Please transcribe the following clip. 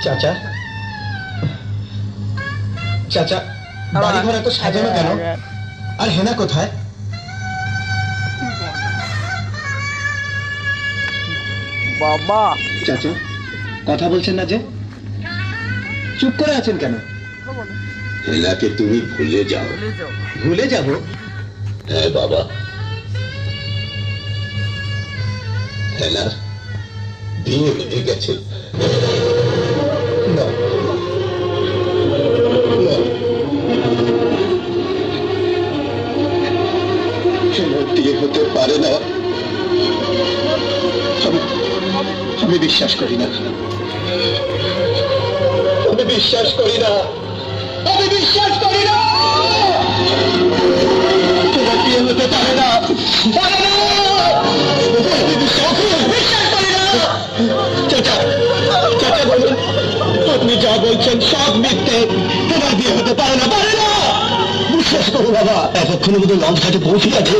চাচা চাচা বাড়ি ঘর এত সাজানো কেন? আর হেনা কোথায়? বাবা চাচা কথা বলছেন না যে, চুপ করে আছেন কেন? হেনাকে তুমি ভুলে যাও। ভুলে যাব? হ্যাঁ বাবা, হেনার বিয়ে হয়ে গেছে। না, না, হেনার বিয়ে হতে পারে না। আমি বিশ্বাস করি না, আমি বিশ্বাস করি না, আমি বিশ্বাস করি না। হেনার বিয়ে হতে পারে না, পারে না। আমি বিশ্বাস করি না। চাচা, চাচা বলুন, আপনি যা বলছেন সব মিথ্যে। হেনার বিয়ে হতে পারে না, পারে না। বিশ্বাস করো বাবা, এতক্ষণের মধ্যে লঞ্চ ঘাটে পৌঁছে গেছে।